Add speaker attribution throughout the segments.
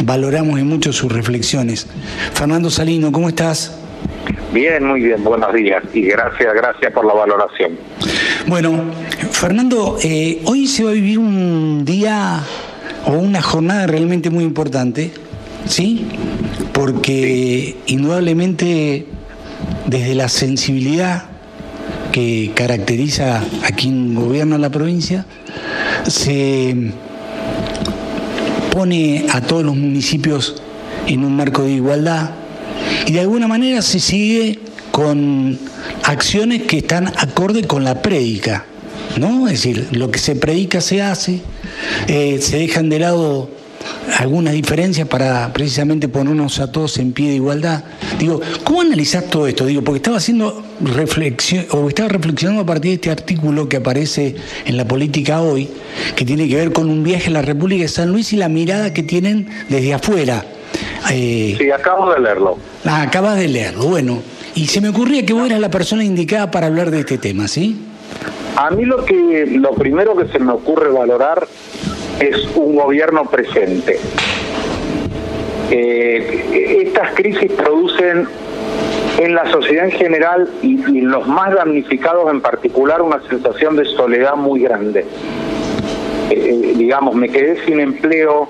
Speaker 1: valoramos mucho sus reflexiones. Fernando Salino, ¿cómo estás?
Speaker 2: Bien, muy bien, buenos días y gracias por la valoración.
Speaker 1: Bueno, Fernando, hoy se va a vivir un día o una jornada realmente muy importante, ¿sí? Porque indudablemente desde la sensibilidad que caracteriza a quien gobierna la provincia, se pone a todos los municipios en un marco de igualdad y de alguna manera se sigue con acciones que están acorde con la prédica, ¿no? Es decir, lo que se predica se hace, se dejan de lado algunas diferencias para precisamente ponernos a todos en pie de igualdad. Digo, ¿cómo analizás todo esto? Digo, porque estaba haciendo estaba reflexionando a partir de este artículo que aparece en La Política Hoy, que tiene que ver con un viaje a la República de San Luis y la mirada que tienen desde afuera.
Speaker 2: Sí, acabo de leerlo.
Speaker 1: Acabas de leerlo, bueno. Y se me ocurría que vos eras la persona indicada para hablar de este tema, ¿sí?
Speaker 2: A mí lo primero que se me ocurre valorar es un gobierno presente. Estas crisis producen en la sociedad en general y en los más damnificados en particular una sensación de soledad muy grande. Digamos, me quedé sin empleo,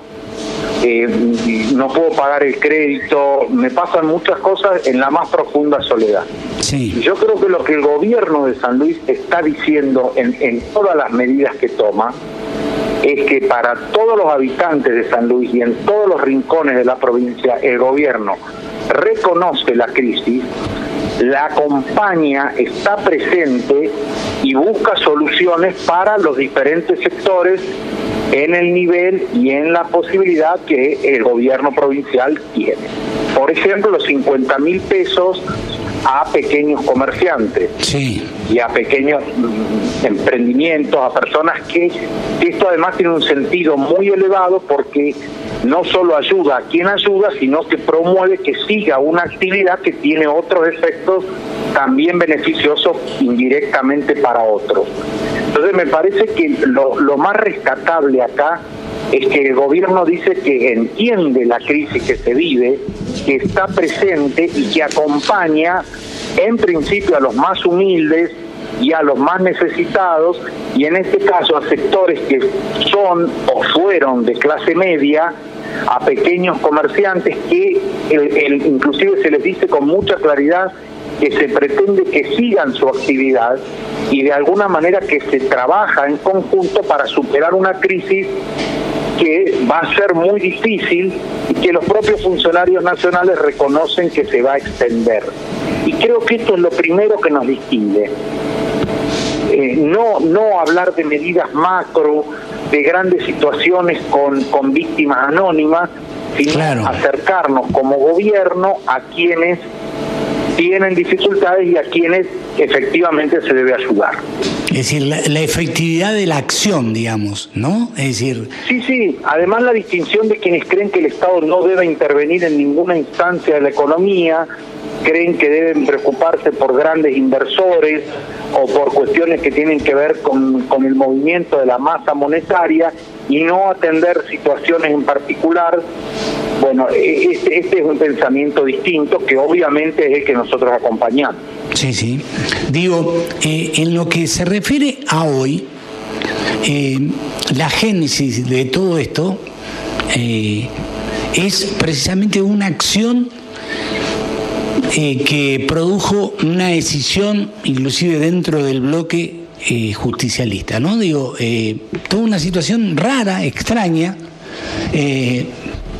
Speaker 2: no puedo pagar el crédito, me pasan muchas cosas en la más profunda soledad.
Speaker 1: Sí.
Speaker 2: Yo creo que lo que el gobierno de San Luis está diciendo en todas las medidas que toma es que para todos los habitantes de San Luis y en todos los rincones de la provincia, el gobierno reconoce la crisis, la acompaña, está presente y busca soluciones para los diferentes sectores en el nivel y en la posibilidad que el gobierno provincial tiene. Por ejemplo, los 50.000 pesos a pequeños comerciantes,
Speaker 1: sí,
Speaker 2: y a pequeños emprendimientos, a personas que esto además tiene un sentido muy elevado porque no solo ayuda a quien ayuda, sino que promueve que siga una actividad que tiene otros efectos también beneficiosos indirectamente para otros. Entonces me parece que lo más rescatable acá es que el gobierno dice que entiende la crisis que se vive, que está presente y que acompaña en principio a los más humildes y a los más necesitados, y en este caso a sectores que son o fueron de clase media, a pequeños comerciantes que inclusive se les dice con mucha claridad que se pretende que sigan su actividad y de alguna manera que se trabaja en conjunto para superar una crisis que va a ser muy difícil y que los propios funcionarios nacionales reconocen que se va a extender. Y creo que esto es lo primero que nos distingue. No hablar de medidas macro, de grandes situaciones con víctimas anónimas, sino
Speaker 1: claro,
Speaker 2: acercarnos como gobierno a quienes tienen dificultades y a quienes efectivamente se debe ayudar.
Speaker 1: Es decir, la efectividad de la acción, digamos, ¿no? Es decir...
Speaker 2: Sí, además la distinción de quienes creen que el Estado no debe intervenir en ninguna instancia de la economía, creen que deben preocuparse por grandes inversores o por cuestiones que tienen que ver con el movimiento de la masa monetaria y no atender situaciones en particular. Bueno, este es un pensamiento distinto que obviamente es el que nosotros acompañamos.
Speaker 1: Sí. Digo, en lo que se refiere a hoy, la génesis de todo esto es precisamente una acción que produjo una decisión, inclusive dentro del bloque justicialista, ¿no? Digo, toda una situación rara, extraña,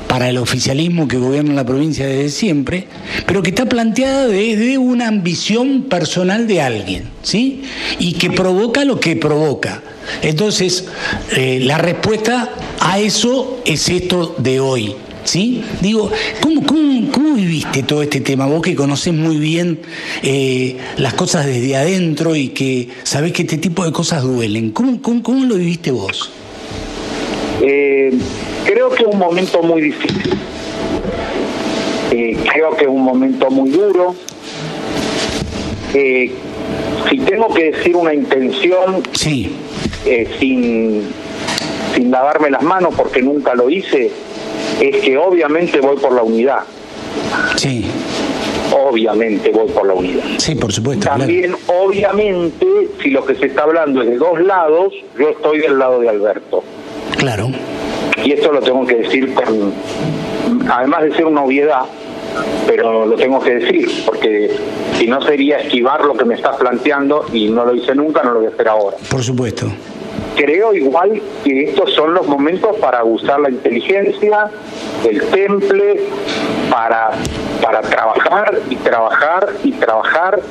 Speaker 1: para el oficialismo que gobierna la provincia desde siempre, pero que está planteada desde una ambición personal de alguien, ¿sí? Y que provoca lo que provoca. Entonces, la respuesta a eso es esto de hoy, ¿sí? Digo, ¿cómo viviste todo este tema? Vos que conocés muy bien las cosas desde adentro y que sabés que este tipo de cosas duelen. ¿Cómo lo viviste vos?
Speaker 2: Creo que es un momento muy difícil. Creo que es un momento muy duro. Si tengo que decir una intención,
Speaker 1: sí,
Speaker 2: sin lavarme las manos porque nunca lo hice, es que obviamente voy por la unidad.
Speaker 1: Sí.
Speaker 2: Obviamente voy por la unidad.
Speaker 1: Sí, por supuesto.
Speaker 2: También,
Speaker 1: claro.
Speaker 2: Obviamente, si lo que se está hablando es de dos lados, yo estoy del lado de Alberto.
Speaker 1: Claro.
Speaker 2: Y esto lo tengo que decir además de ser una obviedad, pero lo tengo que decir, porque si no sería esquivar lo que me estás planteando, y no lo hice nunca, no lo voy a hacer ahora.
Speaker 1: Por supuesto.
Speaker 2: Creo igual que estos son los momentos para usar la inteligencia, el temple, para trabajar y trabajar y trabajar,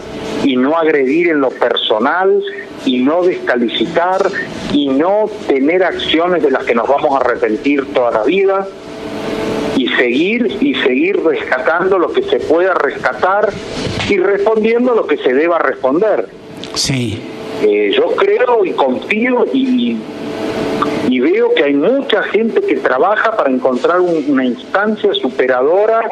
Speaker 2: y no agredir en lo personal, y no descalificar, y no tener acciones de las que nos vamos a arrepentir toda la vida, y seguir rescatando lo que se pueda rescatar y respondiendo lo que se deba responder.
Speaker 1: Sí.
Speaker 2: Yo creo y confío y veo que hay mucha gente que trabaja para encontrar una instancia superadora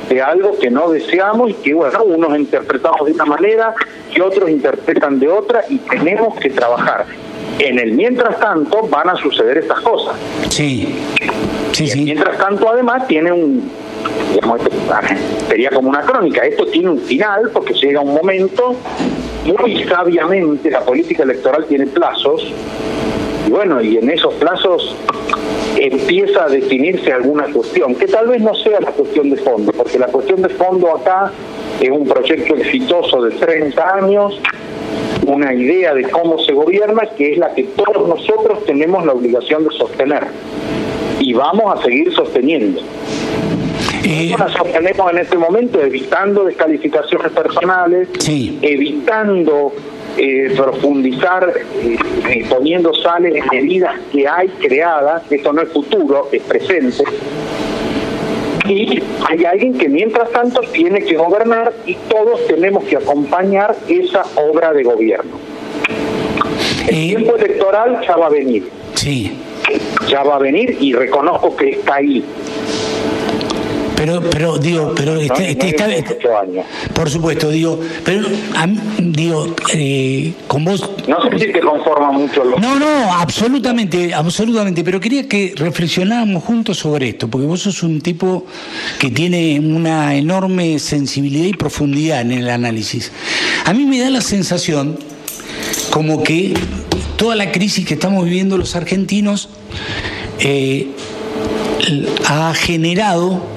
Speaker 2: de algo que no deseamos, y que, bueno, unos interpretamos de una manera y otros interpretan de otra, y tenemos que trabajar. En el mientras tanto van a suceder estas cosas.
Speaker 1: Sí. Sí, sí.
Speaker 2: Mientras tanto, además, tiene sería como una crónica. Esto tiene un final, porque llega un momento, muy sabiamente, la política electoral tiene plazos, y bueno, y en esos plazos empieza a definirse alguna cuestión, que tal vez no sea la cuestión de fondo, porque la cuestión de fondo acá es un proyecto exitoso de 30 años, una idea de cómo se gobierna, que es la que todos nosotros tenemos la obligación de sostener, y vamos a seguir sosteniendo. Nos sostenemos en este momento evitando descalificaciones personales,
Speaker 1: sí,
Speaker 2: evitando profundizar, poniendo sales en medidas que hay creadas. Esto no es futuro, es presente. Y hay alguien que mientras tanto tiene que gobernar, y todos tenemos que acompañar esa obra de gobierno. El tiempo electoral ya va a venir.
Speaker 1: Sí.
Speaker 2: Ya va a venir, y reconozco que está ahí.
Speaker 1: Pero digo, por supuesto, digo, pero con vos.
Speaker 2: No sé si te conforma mucho lo.
Speaker 1: No, absolutamente, pero quería que reflexionáramos juntos sobre esto, porque vos sos un tipo que tiene una enorme sensibilidad y profundidad en el análisis. A mí me da la sensación como que toda la crisis que estamos viviendo los argentinos ha generado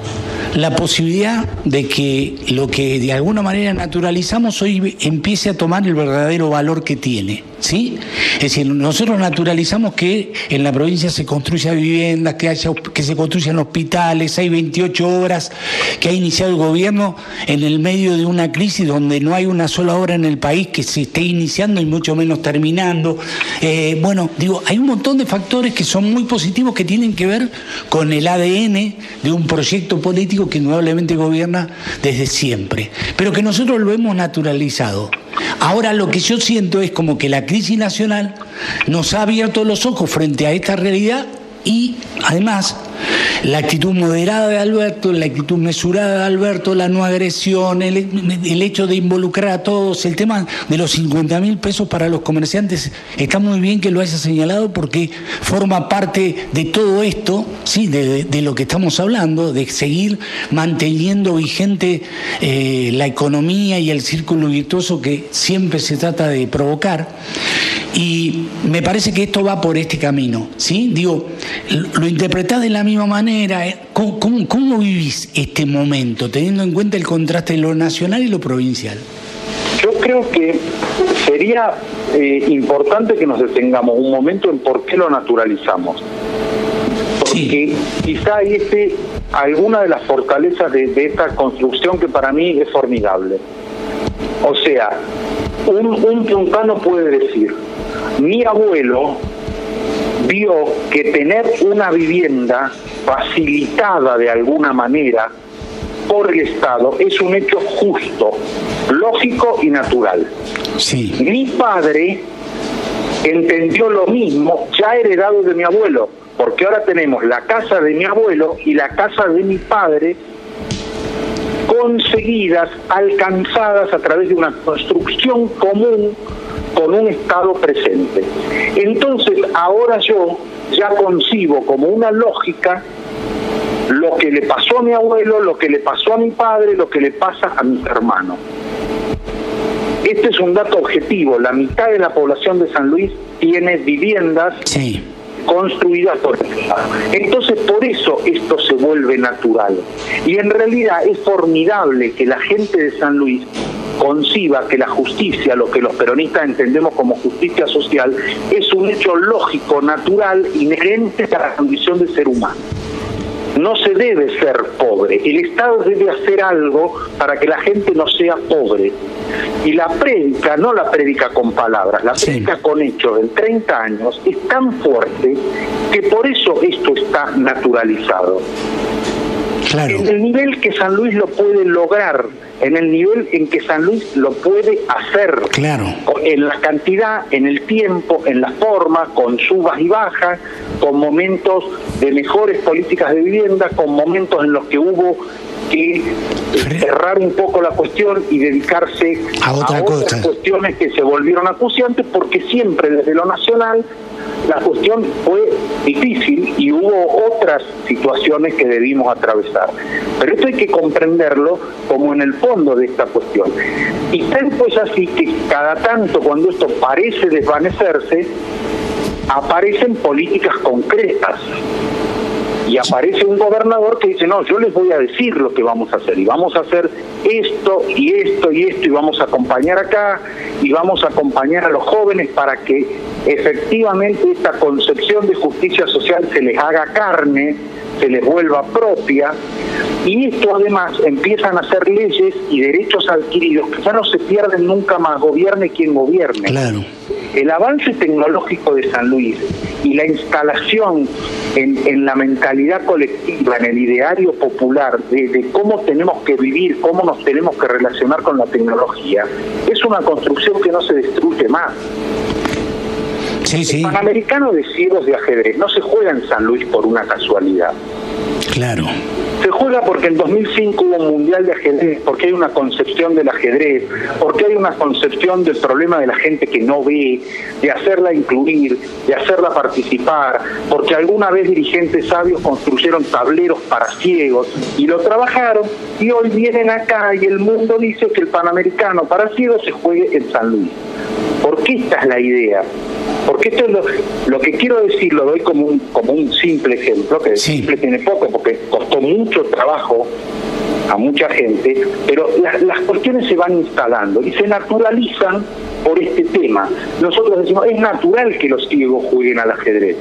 Speaker 1: la posibilidad de que lo que de alguna manera naturalizamos hoy empiece a tomar el verdadero valor que tiene, ¿sí? Es decir, nosotros naturalizamos que en la provincia se construyan viviendas, que se construyan hospitales, hay 28 obras que ha iniciado el gobierno en el medio de una crisis donde no hay una sola obra en el país que se esté iniciando y mucho menos terminando. Hay un montón de factores que son muy positivos, que tienen que ver con el ADN de un proyecto político que indudablemente gobierna desde siempre, pero que nosotros lo hemos naturalizado. Ahora lo que yo siento es como que la crisis nacional nos ha abierto los ojos frente a esta realidad, y además la actitud moderada de Alberto, la actitud mesurada de Alberto, la no agresión, el hecho de involucrar a todos, el tema de los 50.000 pesos para los comerciantes, está muy bien que lo haya señalado, porque forma parte de todo esto, sí, de lo que estamos hablando, de seguir manteniendo vigente la economía y el círculo virtuoso que siempre se trata de provocar. Y me parece que esto va por este camino, ¿sí? Digo, lo interpretás de la misma manera. ¿Cómo vivís este momento, teniendo en cuenta el contraste de lo nacional y lo provincial?
Speaker 2: Yo creo que sería importante que nos detengamos un momento en por qué lo naturalizamos. Porque quizá ahí alguna de las fortalezas de esta construcción, que para mí es formidable. O sea, un puntano puede decir: mi abuelo vio que tener una vivienda facilitada de alguna manera por el Estado es un hecho justo, lógico y natural.
Speaker 1: Sí.
Speaker 2: Mi padre entendió lo mismo, ya heredado de mi abuelo, porque ahora tenemos la casa de mi abuelo y la casa de mi padre conseguidas, alcanzadas a través de una construcción común con un Estado presente. Entonces, ahora yo ya concibo como una lógica lo que le pasó a mi abuelo, lo que le pasó a mi padre, lo que le pasa a mis hermanos. Este es un dato objetivo. La mitad de la población de San Luis tiene viviendas construidas por el Estado. Entonces, por eso esto se vuelve natural. Y en realidad es formidable que la gente de San Luis conciba que la justicia, lo que los peronistas entendemos como justicia social, es un hecho lógico, natural, inherente a la condición de ser humano. No se debe ser pobre. El Estado debe hacer algo para que la gente no sea pobre. Y la prédica, no la prédica con palabras, la prédica con hechos en 30 años es tan fuerte que por eso esto está naturalizado.
Speaker 1: Claro.
Speaker 2: En el nivel que San Luis lo puede lograr, en el nivel en que San Luis lo puede hacer,
Speaker 1: claro,
Speaker 2: en la cantidad, en el tiempo, en la forma, con subas y bajas, con momentos de mejores políticas de vivienda, con momentos en los que hubo que cerrar un poco la cuestión y dedicarse a otras cuestiones que se volvieron acuciantes, porque siempre desde lo nacional la cuestión fue difícil y hubo otras situaciones que debimos atravesar. Pero esto hay que comprenderlo como en el fondo de esta cuestión. Y tanto es así que cada tanto, cuando esto parece desvanecerse, aparecen políticas concretas. Y aparece un gobernador que dice, no, yo les voy a decir lo que vamos a hacer, y vamos a hacer esto, y esto, y esto, y vamos a acompañar acá, y vamos a acompañar a los jóvenes para que efectivamente esta concepción de justicia social se les haga carne, se les vuelva propia, y esto además empiezan a ser leyes y derechos adquiridos que ya no se pierden nunca más, gobierne quien gobierne.
Speaker 1: Claro.
Speaker 2: El avance tecnológico de San Luis y la instalación en la mentalidad colectiva, en el ideario popular de cómo tenemos que vivir, cómo nos tenemos que relacionar con la tecnología, es una construcción que no se destruye más. El Panamericano de Ciegos de Ajedrez no se juega en San Luis por una casualidad.
Speaker 1: Claro.
Speaker 2: Se juega porque en 2005 hubo un mundial de ajedrez, porque hay una concepción del ajedrez, porque hay una concepción del problema de la gente que no ve, de hacerla incluir, de hacerla participar, porque alguna vez dirigentes sabios construyeron tableros para ciegos y lo trabajaron, y hoy vienen acá y el mundo dice que el Panamericano para ciegos se juegue en San Luis. ¿Por qué esta es la idea? Porque esto es lo que quiero decir, lo doy como un simple ejemplo, que simple tiene poco, porque costó mucho trabajo a mucha gente, pero las cuestiones se van instalando y se naturalizan por este tema. Nosotros decimos, es natural que los ciegos jueguen al ajedrez.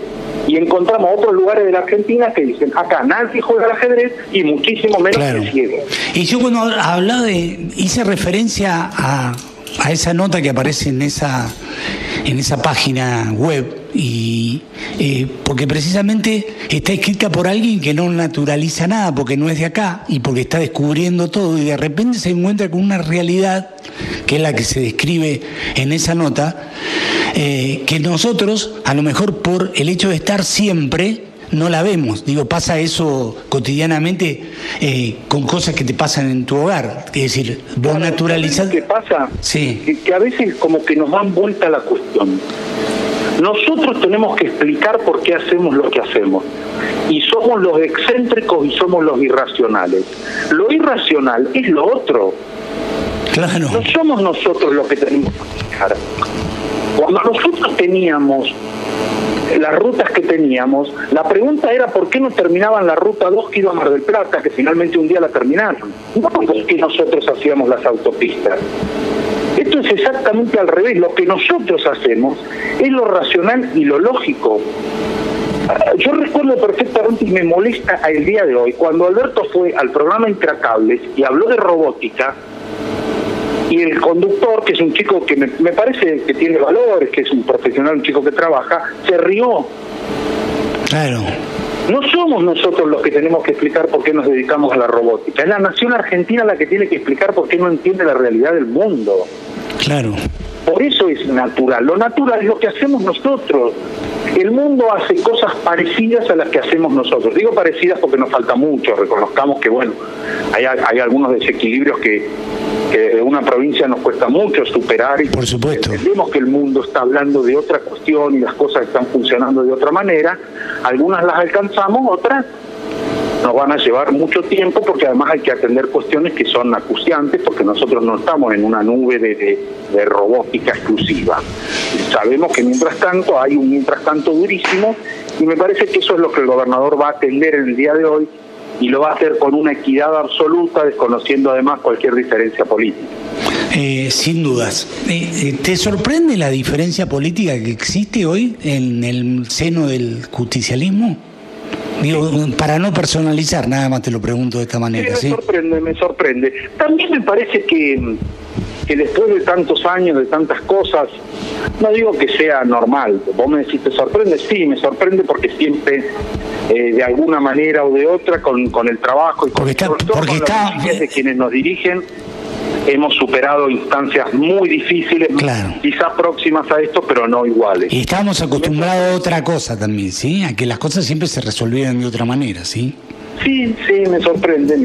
Speaker 2: Y encontramos otros lugares de la Argentina que dicen, acá nadie juega al ajedrez y muchísimo menos el ciego.
Speaker 1: Y yo cuando hablaba hice referencia a esa nota que aparece en esa página web, y porque precisamente está escrita por alguien que no naturaliza nada, porque no es de acá y porque está descubriendo todo, y de repente se encuentra con una realidad que es la que se describe en esa nota, que nosotros, a lo mejor por el hecho de estar siempre, no la vemos. Digo, pasa eso cotidianamente con cosas que te pasan en tu hogar. Es decir, vos naturalizás.
Speaker 2: ¿Qué pasa?
Speaker 1: Sí.
Speaker 2: Que a veces como que nos dan vuelta la cuestión. Nosotros tenemos que explicar por qué hacemos lo que hacemos. Y somos los excéntricos y somos los irracionales. Lo irracional es lo otro.
Speaker 1: Claro.
Speaker 2: No somos nosotros los que tenemos que explicar. Cuando nosotros teníamos las rutas que teníamos, la pregunta era por qué no terminaban la ruta 2 que iba a Mar del Plata, que finalmente un día la terminaron. No porque nosotros hacíamos las autopistas. Esto es exactamente al revés. Lo que nosotros hacemos es lo racional y lo lógico. Yo recuerdo perfectamente, y me molesta el día de hoy, cuando Alberto fue al programa Intracables y habló de robótica, y el conductor, que es un chico que me parece que tiene valores, que es un profesional, un chico que trabaja, se rió.
Speaker 1: Claro.
Speaker 2: No somos nosotros los que tenemos que explicar por qué nos dedicamos a la robótica. Es la nación argentina la que tiene que explicar por qué no entiende la realidad del mundo.
Speaker 1: Claro.
Speaker 2: Por eso es natural. Lo natural es lo que hacemos nosotros. El mundo hace cosas parecidas a las que hacemos nosotros. Digo parecidas porque nos falta mucho. Reconozcamos que, bueno, hay algunos desequilibrios que de una provincia nos cuesta mucho superar, y
Speaker 1: por supuesto
Speaker 2: entendemos que el mundo está hablando de otra cuestión y las cosas están funcionando de otra manera. Algunas las alcanzamos, otras nos van a llevar mucho tiempo, porque además hay que atender cuestiones que son acuciantes, porque nosotros no estamos en una nube de robótica exclusiva. Sabemos que mientras tanto hay un mientras tanto durísimo, y me parece que eso es lo que el gobernador va a atender en el día de hoy, y lo va a hacer con una equidad absoluta, desconociendo además cualquier diferencia política.
Speaker 1: Sin dudas. ¿Te sorprende la diferencia política que existe hoy en el seno del justicialismo? Digo, para no personalizar, nada más te lo pregunto de esta manera.
Speaker 2: Sí, me sorprende. También me parece que después de tantos años, de tantas cosas, no digo que sea normal. Vos me decís, ¿te sorprende? Sí, me sorprende porque siempre, de alguna manera o de otra, con el trabajo y con de quienes nos dirigen, hemos superado instancias muy difíciles, claro, quizás próximas a esto, pero no iguales.
Speaker 1: Y estábamos acostumbrados a otra cosa también, ¿sí? A que las cosas siempre se resolvieran de otra manera, ¿sí?
Speaker 2: Sí, me sorprende,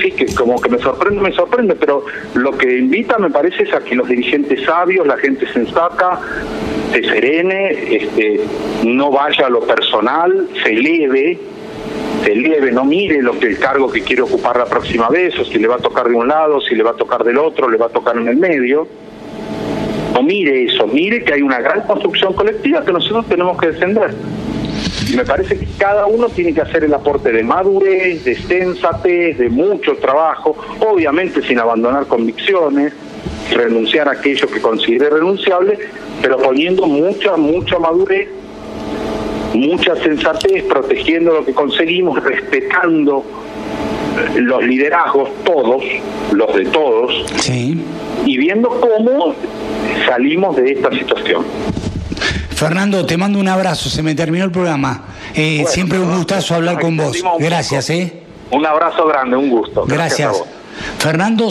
Speaker 2: sí, que como que me sorprende, pero lo que invita, me parece, es a que los dirigentes sabios, la gente sensata, se serene, no vaya a lo personal, se eleve, no mire el cargo que quiere ocupar la próxima vez, o si le va a tocar de un lado, si le va a tocar del otro, le va a tocar en el medio. No mire eso, mire que hay una gran construcción colectiva que nosotros tenemos que defender. Y me parece que cada uno tiene que hacer el aporte de madurez, de sensatez, de mucho trabajo, obviamente sin abandonar convicciones, renunciar a aquello que considere renunciable, pero poniendo mucha madurez, mucha sensatez, protegiendo lo que conseguimos, respetando los liderazgos, todos, los de todos, sí, y viendo cómo salimos de esta situación.
Speaker 1: Fernando, te mando un abrazo, se me terminó el programa. Bueno, siempre un gustazo hablar con vos. Gracias. Un
Speaker 2: abrazo grande, un gusto.
Speaker 1: Gracias. Fernando